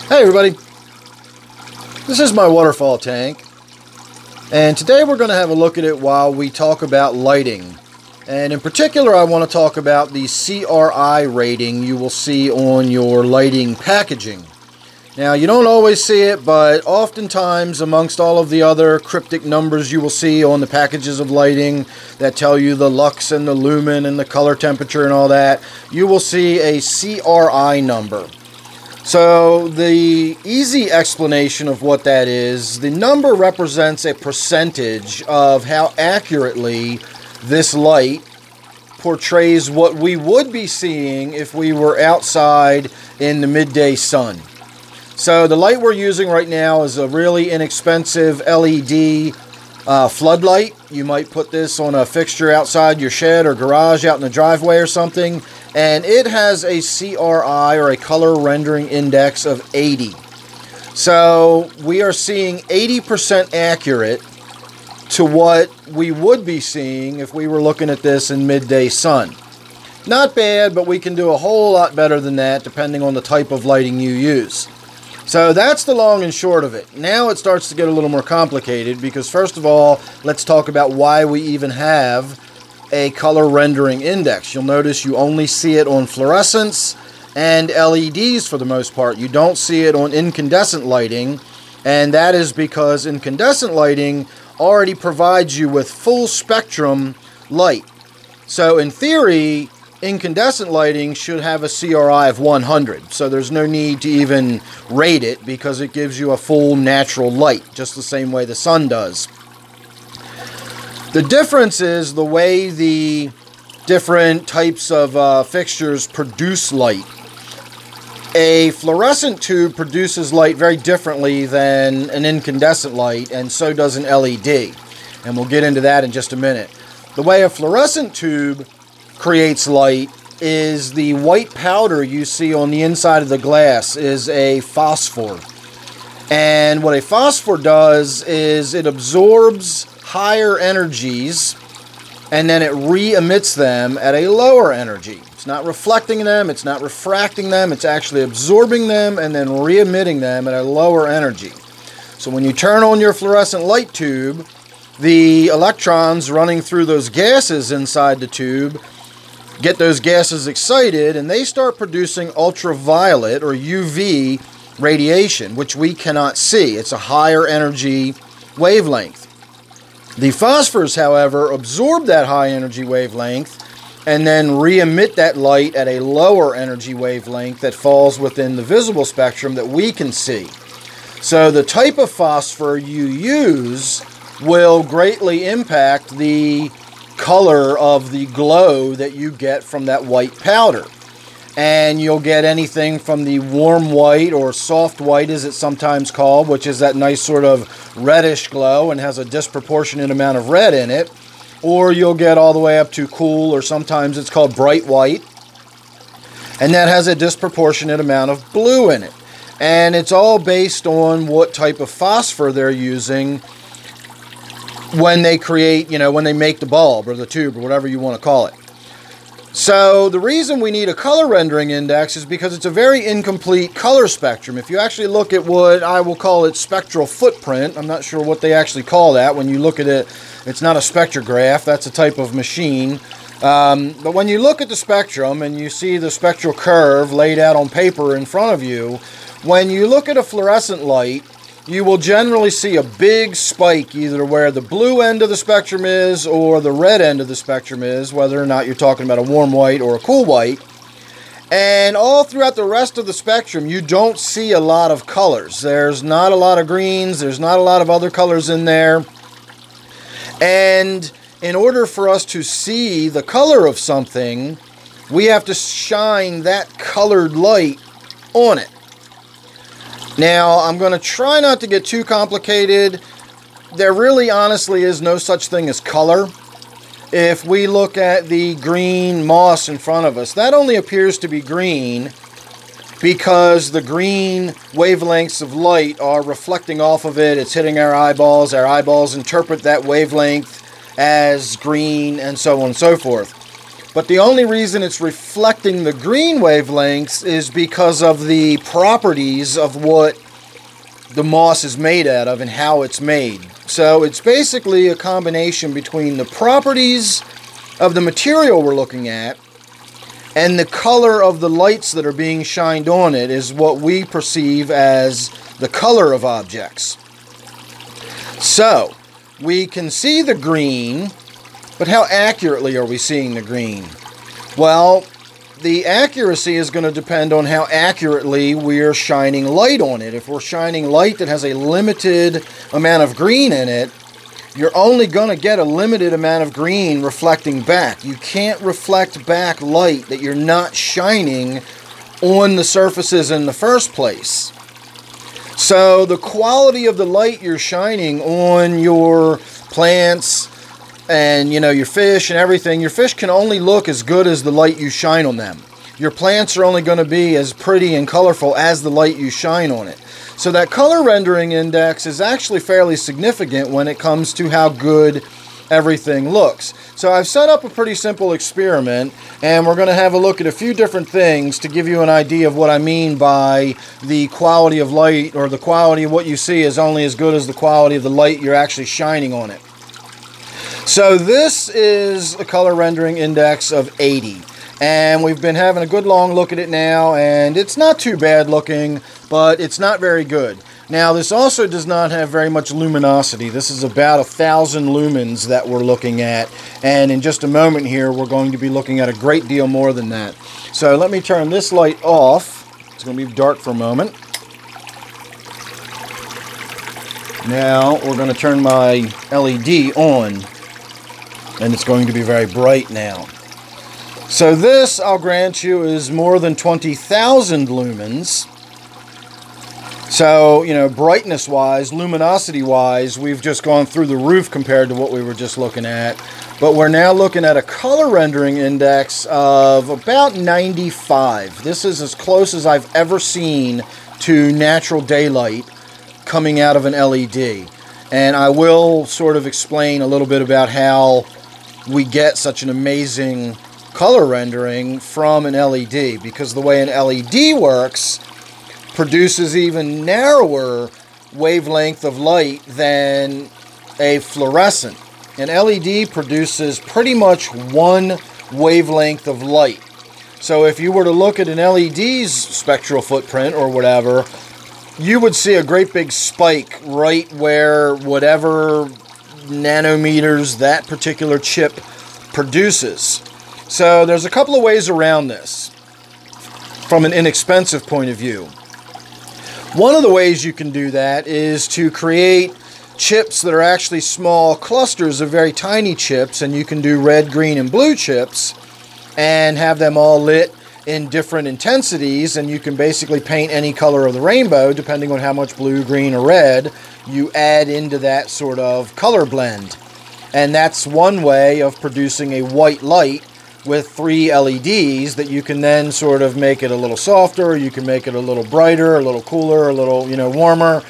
Hey everybody, this is my waterfall tank, and today we're going to have a look at it while we talk about lighting. And in particular, I want to talk about the CRI rating you will see on your lighting packaging. Now, you don't always see it, but oftentimes amongst all of the other cryptic numbers you will see on the packages of lighting that tell you the lux and the lumen and the color temperature and all that, you will see a CRI number. So the easy explanation of what that is, the number represents a percentage of how accurately this light portrays what we would be seeing if we were outside in the midday sun. So the light we're using right now is a really inexpensive LED floodlight. You might put this on a fixture outside your shed or garage out in the driveway or something. And it has a CRI, or a color rendering index, of 80. So we are seeing 80% accurate to what we would be seeing if we were looking at this in midday sun. Not bad, but we can do a whole lot better than that depending on the type of lighting you use. So that's the long and short of it. Now it starts to get a little more complicated because, first of all, let's talk about why we even have a color rendering index. You'll notice you only see it on fluorescents and LEDs for the most part. You don't see it on incandescent lighting, and that is because incandescent lighting already provides you with full spectrum light. So in theory, incandescent lighting should have a CRI of 100. So there's no need to even rate it because it gives you a full natural light, just the same way the sun does. The difference is the way the different types of fixtures produce light. A fluorescent tube produces light very differently than an incandescent light, and so does an LED. And we'll get into that in just a minute. The way a fluorescent tube creates light is the white powder you see on the inside of the glass is a phosphor. And what a phosphor does is it absorbs higher energies and then it re-emits them at a lower energy. It's not reflecting them, it's not refracting them, it's actually absorbing them and then re-emitting them at a lower energy. So when you turn on your fluorescent light tube, the electrons running through those gases inside the tube get those gases excited and they start producing ultraviolet or UV radiation, which we cannot see. It's a higher energy wavelength. The phosphors, however, absorb that high energy wavelength and then re-emit that light at a lower energy wavelength that falls within the visible spectrum that we can see. So the type of phosphor you use will greatly impact the color of the glow that you get from that white powder. And you'll get anything from the warm white, or soft white as it's sometimes called, which is that nice sort of reddish glow and has a disproportionate amount of red in it, or you'll get all the way up to cool, or sometimes it's called bright white, and that has a disproportionate amount of blue in it. And it's all based on what type of phosphor they're using when they create, when they make the bulb or the tube or whatever you want to call it. So the reason we need a color rendering index is because it's a very incomplete color spectrum. If you actually look at what I will call its spectral footprint, I'm not sure what they actually call that. When you look at it, it's not a spectrograph, that's a type of machine. But when you look at the spectrum and you see the spectral curve laid out on paper in front of you, when you look at a fluorescent light, you will generally see a big spike either where the blue end of the spectrum is or the red end of the spectrum is, whether or not you're talking about a warm white or a cool white. And all throughout the rest of the spectrum, you don't see a lot of colors. There's not a lot of greens, there's not a lot of other colors in there. And in order for us to see the color of something, we have to shine that colored light on it. Now, I'm going to try not to get too complicated. There really honestly is no such thing as color. If we look at the green moss in front of us, that only appears to be green because the green wavelengths of light are reflecting off of it. It's hitting our eyeballs. Our eyeballs interpret that wavelength as green, and so on and so forth. But the only reason it's reflecting the green wavelengths is because of the properties of what the moss is made out of and how it's made. So it's basically a combination between the properties of the material we're looking at and the color of the lights that are being shined on it is what we perceive as the color of objects. So we can see the green, but how accurately are we seeing the green? Well, the accuracy is going to depend on how accurately we're shining light on it. If we're shining light that has a limited amount of green in it, you're only going to get a limited amount of green reflecting back. You can't reflect back light that you're not shining on the surfaces in the first place. So the quality of the light you're shining on your plants and your fish and everything, your fish can only look as good as the light you shine on them. Your plants are only going to be as pretty and colorful as the light you shine on it. So that color rendering index is actually fairly significant when it comes to how good everything looks. So I've set up a pretty simple experiment, and we're going to have a look at a few different things to give you an idea of what I mean by the quality of light, or the quality of what you see is only as good as the quality of the light you're actually shining on it. So this is a color rendering index of 80, and we've been having a good long look at it now, and it's not too bad looking, but it's not very good. Now this also does not have very much luminosity. This is about 1,000 lumens that we're looking at, and in just a moment here we're going to be looking at a great deal more than that. So let me turn this light off. It's going to be dark for a moment. Now we're going to turn my LED on, and it's going to be very bright now. So this, I'll grant you, is more than 20,000 lumens. So, brightness-wise, luminosity-wise, we've just gone through the roof compared to what we were just looking at. But we're now looking at a color rendering index of about 95. This is as close as I've ever seen to natural daylight coming out of an LED. And I will sort of explain a little bit about how we get such an amazing color rendering from an LED, because the way an LED works produces even narrower wavelength of light than a fluorescent. An LED produces pretty much one wavelength of light. So if you were to look at an LED's spectral footprint or whatever, you would see a great big spike right where whatever nanometers that particular chip produces. So there's a couple of ways around this from an inexpensive point of view. One of the ways you can do that is to create chips that are actually small clusters of very tiny chips, and you can do red, green, and blue chips and have them all lit in different intensities, and you can basically paint any color of the rainbow depending on how much blue, green, or red you add into that sort of color blend. And that's one way of producing a white light with 3 LEDs that you can then sort of make it a little softer, you can make it a little brighter, a little cooler, a little, warmer,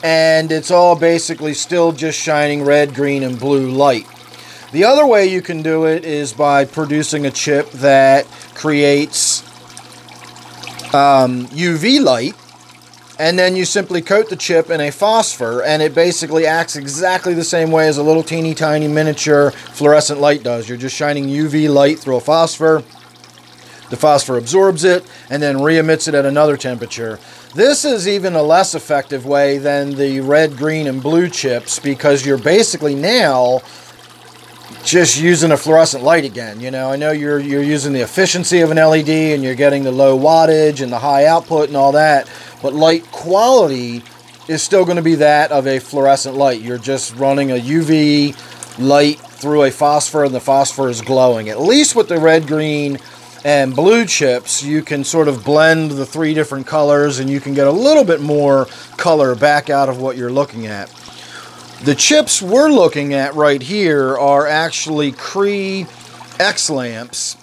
and it's all basically still just shining red, green, and blue light. The other way you can do it is by producing a chip that creates UV light, and then you simply coat the chip in a phosphor, and it basically acts exactly the same way as a little teeny tiny miniature fluorescent light does. You're just shining UV light through a phosphor. The phosphor absorbs it and then re-emits it at another temperature. This is even a less effective way than the red, green, and blue chips, because you're basically now just using a fluorescent light again. I know you're using the efficiency of an LED and you're getting the low wattage and the high output and all that, but light quality is still going to be that of a fluorescent light. You're just running a UV light through a phosphor, and the phosphor is glowing. At least with the red, green, and blue chips, you can sort of blend the 3 different colors, and you can get a little bit more color back out of what you're looking at. The chips we're looking at right here are actually CRI X lamps,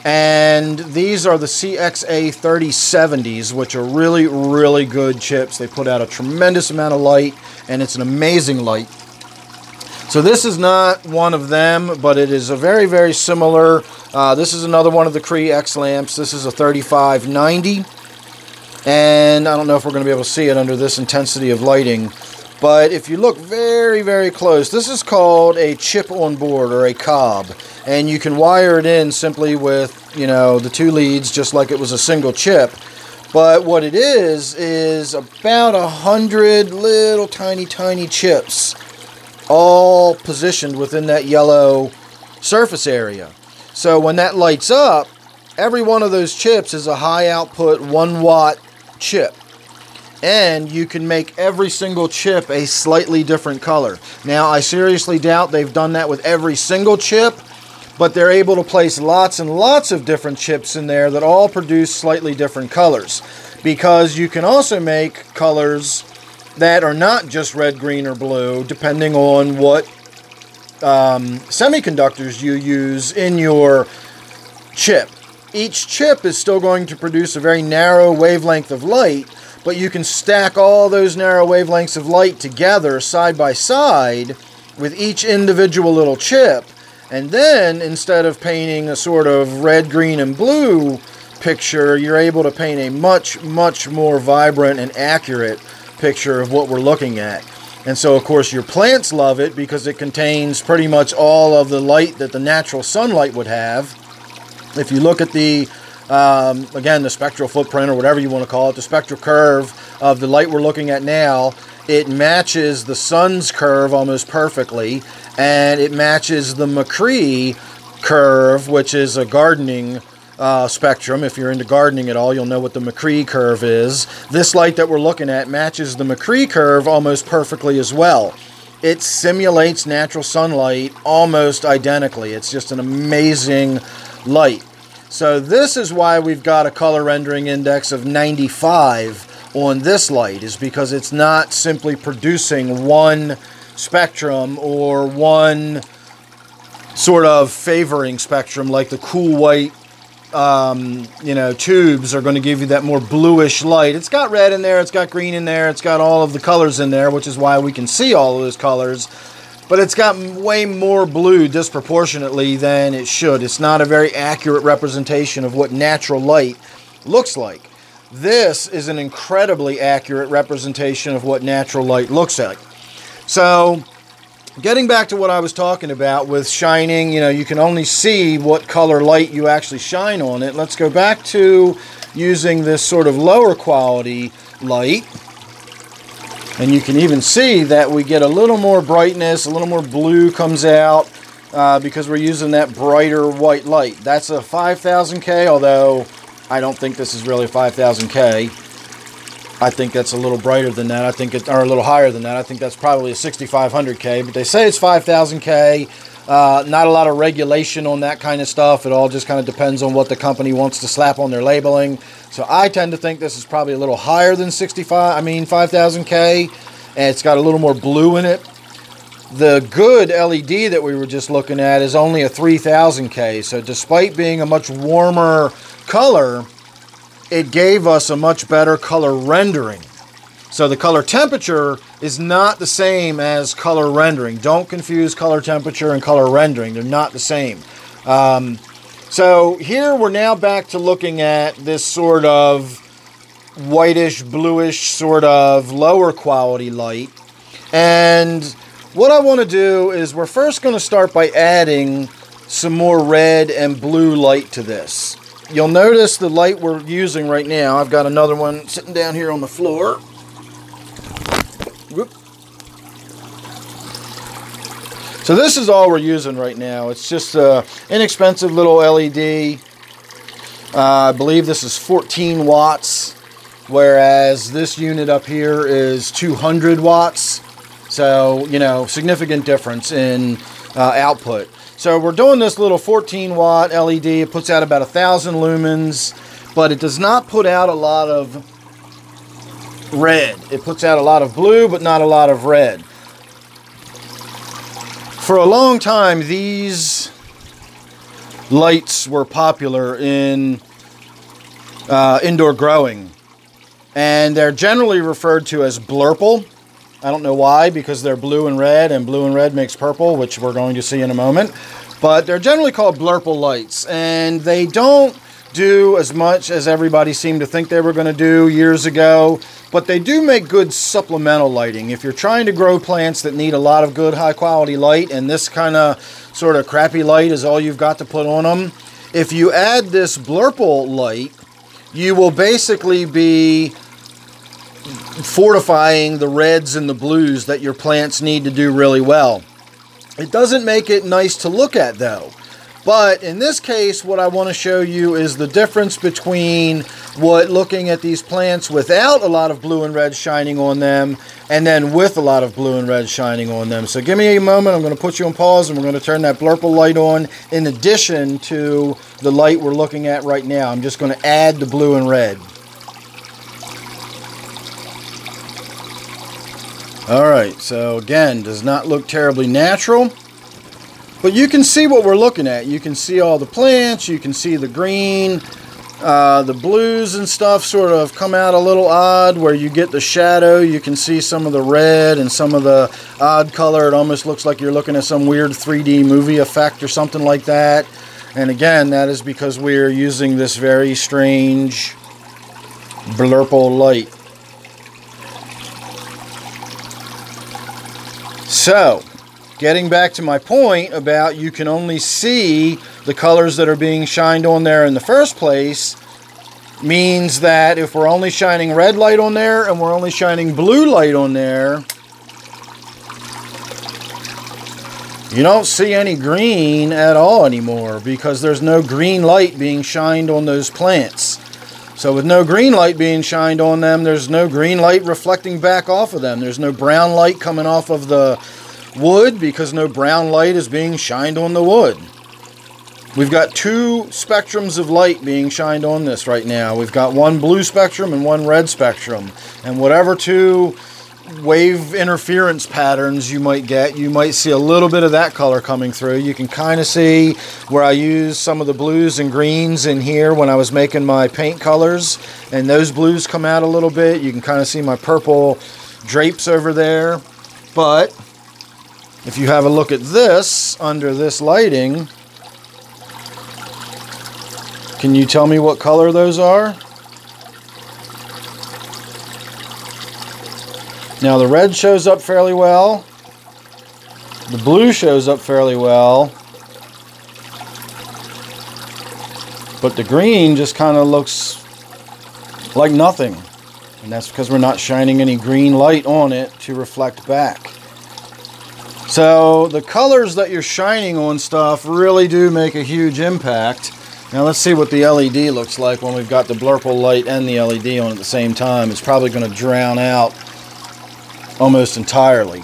and these are the CXA 3070s, which are really, really good chips. They put out a tremendous amount of light, and it's an amazing light. So this is not one of them, but it is a very, very similar This is another one of the CRI X lamps. This is a 3590. And I don't know if we're going to be able to see it under this intensity of lighting. But if you look very, very close, this is called a chip on board, or a cob. And you can wire it in simply with, the 2 leads, just like it was a single chip. But what it is about 100 little tiny, tiny chips, all positioned within that yellow surface area. So when that lights up, every one of those chips is a high output 1 watt chip. And you can make every single chip a slightly different color. Now, I seriously doubt they've done that with every single chip, but they're able to place lots and lots of different chips in there that all produce slightly different colors. Because you can also make colors that are not just red, green, or blue, depending on what semiconductors you use in your chip. Each chip is still going to produce a very narrow wavelength of light, but you can stack all those narrow wavelengths of light together side by side with each individual little chip. And then, instead of painting a sort of red, green, and blue picture, you're able to paint a much, much more vibrant and accurate picture of what we're looking at. And so, of course, your plants love it because it contains pretty much all of the light that the natural sunlight would have. If you look at the, again, the spectral footprint, or whatever you want to call it, the spectral curve of the light we're looking at now, it matches the sun's curve almost perfectly, and it matches the McCree curve, which is a gardening spectrum. If you're into gardening at all, you'll know what the McCree curve is. This light that we're looking at matches the McCree curve almost perfectly as well. It simulates natural sunlight almost identically. It's just an amazing light. So this is why we've got a color rendering index of 95 on this light, is because it's not simply producing one spectrum or one sort of favoring spectrum like the cool white tubes are going to give you that more bluish light. It's got red in there, it's got green in there, it's got all of the colors in there, which is why we can see all of those colors. But it's got way more blue disproportionately than it should. It's not a very accurate representation of what natural light looks like. This is an incredibly accurate representation of what natural light looks like. So, getting back to what I was talking about with shining, you can only see what color light you actually shine on it. Let's go back to using this sort of lower quality light. And you can even see that we get a little more brightness, a little more blue comes out because we're using that brighter white light. That's a 5000K, although I don't think this is really a 5000K. I think that's a little brighter than that. Or a little higher than that. I think that's probably a 6500K, but they say it's 5000K. Not a lot of regulation on that kind of stuff. It all just kind of depends on what the company wants to slap on their labeling. So I tend to think this is probably a little higher than 5000K, and it's got a little more blue in it. The good LED that we were just looking at is only a 3000K, so despite being a much warmer color, it gave us a much better color rendering. So the color temperature is not the same as color rendering. Don't confuse color temperature and color rendering. They're not the same. So here we're now back to looking at this sort of whitish, bluish, sort of lower quality light. And what I want to do is we're first going to start by adding some more red and blue light to this. You'll notice the light we're using right now. I've got another one sitting down here on the floor. Whoop. So this is all we're using right now. It's just an inexpensive little LED. I believe this is 14 watts, whereas this unit up here is 200 watts. So, significant difference in output. So we're doing this little 14 watt LED. It puts out about 1,000 lumens, but it does not put out a lot of red. It puts out a lot of blue, but not a lot of red. For a long time, these lights were popular in indoor growing, and they're generally referred to as blurple. I don't know why, because they're blue and red makes purple, which we're going to see in a moment. but they're generally called blurple lights, and they don't do as much as everybody seemed to think they were going to do years ago, but they do make good supplemental lighting. If you're trying to grow plants that need a lot of good high quality light, and this kind of sort of crappy light is all you've got to put on them, if you add this blurple light, you will basically be fortifying the reds and the blues that your plants need to do really well. It doesn't make it nice to look at though. But in this case, what I want to show you is the difference between what looking at these plants without a lot of blue and red shining on them, and then with a lot of blue and red shining on them. So give me a moment, I'm going to put you on pause, and we're going to turn that blurple light on in addition to the light we're looking at right now. I'm just going to add the blue and red. Alright, so again, does not look terribly natural. But you can see what we're looking at. You can see all the plants, you can see the green, the blues and stuff sort of come out a little odd where you get the shadow. You can see some of the red and some of the odd color. It almost looks like you're looking at some weird 3D movie effect or something like that. And again, that is because we're using this very strange blurple light. So, getting back to my point about you can only see the colors that are being shined on there in the first place means that if we're only shining red light on there and we're only shining blue light on there, you don't see any green at all anymore because there's no green light being shined on those plants. So with no green light being shined on them, there's no green light reflecting back off of them. There's no brown light coming off of the wood because no brown light is being shined on the wood. We've got two spectrums of light being shined on this right now. We've got one blue spectrum and one red spectrum. And whatever two wave interference patterns you might get, you might see a little bit of that color coming through. You can kind of see where I used some of the blues and greens in here when I was making my paint colors, and those blues come out a little bit. You can kind of see my purple drapes over there. But if you have a look at this under this lighting, can you tell me what color those are? Now the red shows up fairly well. The blue shows up fairly well. But the green just kind of looks like nothing. And that's because we're not shining any green light on it to reflect back. So the colors that you're shining on stuff really do make a huge impact. Now let's see what the LED looks like when we've got the blurple light and the LED on at the same time. It's probably going to drown out almost entirely.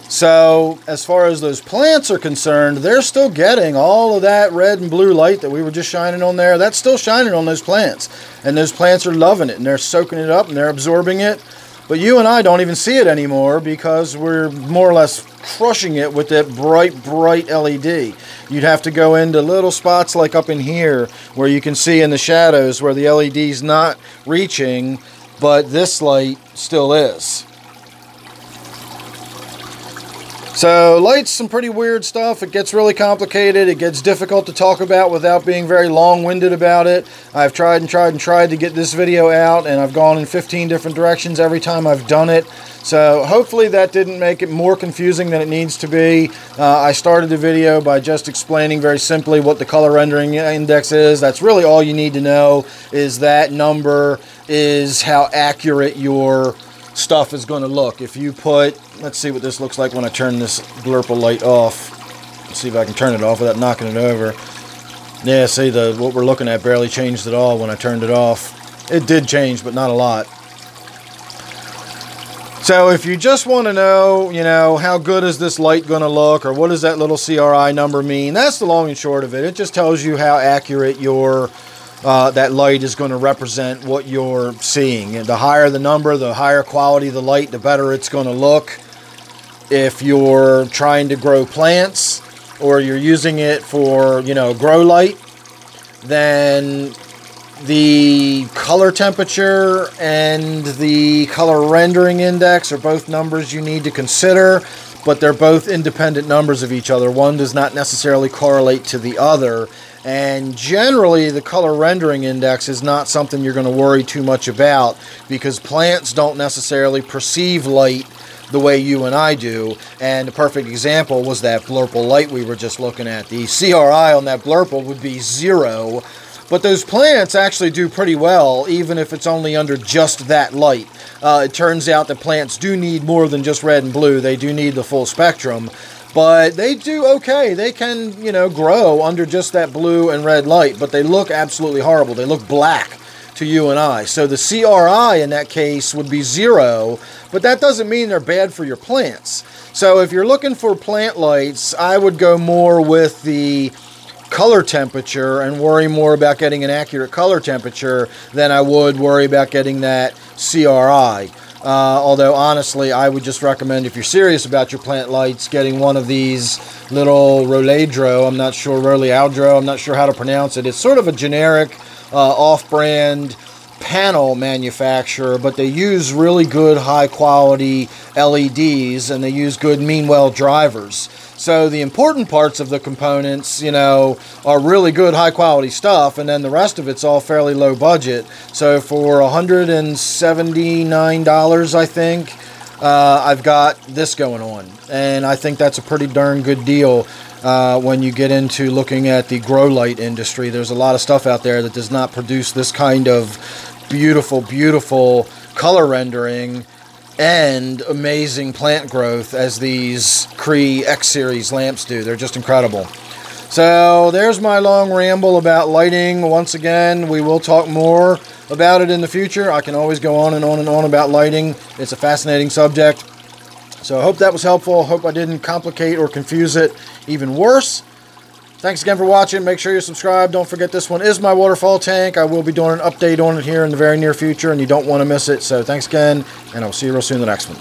So as far as those plants are concerned, they're still getting all of that red and blue light that we were just shining on there. That's still shining on those plants. And those plants are loving it, and they're soaking it up, and they're absorbing it. But you and I don't even see it anymore because we're more or less crushing it with that bright, bright LED. You'd have to go into little spots like up in here where you can see in the shadows where the LED's not reaching, but this light still is. So light's some pretty weird stuff. It gets really complicated. It gets difficult to talk about without being very long-winded about it. I've tried and tried and tried to get this video out, and I've gone in 15 different directions every time I've done it. So hopefully that didn't make it more confusing than it needs to be. I started the video by just explaining very simply what the color rendering index is. That's really all you need to know, is that number is how accurate your stuff is going to look. If you put, let's see what this looks like when I turn this blurple light off. Let's see if I can turn it off without knocking it over. Yeah, see, what we're looking at barely changed at all when I turned it off. It did change, but not a lot. So if you just want to know, you know, how good is this light going to look, or what does that little CRI number mean, that's the long and short of it. It just tells you how accurate your that light is going to represent what you're seeing. And the higher the number, the higher quality the light, the better it's going to look. If you're trying to grow plants or you're using it for, you know, grow light, then the color temperature and the color rendering index are both numbers you need to consider. but they're both independent numbers of each other. One does not necessarily correlate to the other. And generally, the color rendering index is not something you're going to worry too much about, because plants don't necessarily perceive light the way you and I do. And the perfect example was that blurple light we were just looking at. The CRI on that blurple would be 0, but those plants actually do pretty well, even if it's only under just that light. It turns out that plants do need more than just red and blue. They do need the full spectrum. But they do okay. They can, you know, grow under just that blue and red light, but they look absolutely horrible. They look black to you and I. So the CRI in that case would be 0, but that doesn't mean they're bad for your plants. So if you're looking for plant lights, I would go more with the color temperature and worry more about getting an accurate color temperature than I would worry about getting that CRI. Although, honestly, I would just recommend, if you're serious about your plant lights, getting one of these little Roledro. I'm not sure, Rolealdro, I'm not sure how to pronounce it. It's sort of a generic, off-brand panel manufacturer, but they use really good, high-quality LEDs, and they use good Meanwell drivers. So the important parts of the components, you know, are really good, high-quality stuff, and then the rest of it's all fairly low budget. So for $179, I think, I've got this going on. And I think that's a pretty darn good deal when you get into looking at the grow light industry. There's a lot of stuff out there that does not produce this kind of beautiful, beautiful color rendering and amazing plant growth as these CRI X Series lamps do. They're just incredible. So there's my long ramble about lighting. Once again, we will talk more about it in the future. I can always go on and on and on about lighting. It's a fascinating subject. So I hope that was helpful. I hope I didn't complicate or confuse it even worse. Thanks again for watching. Make sure you're subscribed. Don't forget, this one is my waterfall tank. I will be doing an update on it here in the very near future, and you don't want to miss it. So thanks again, and I'll see you real soon in the next one.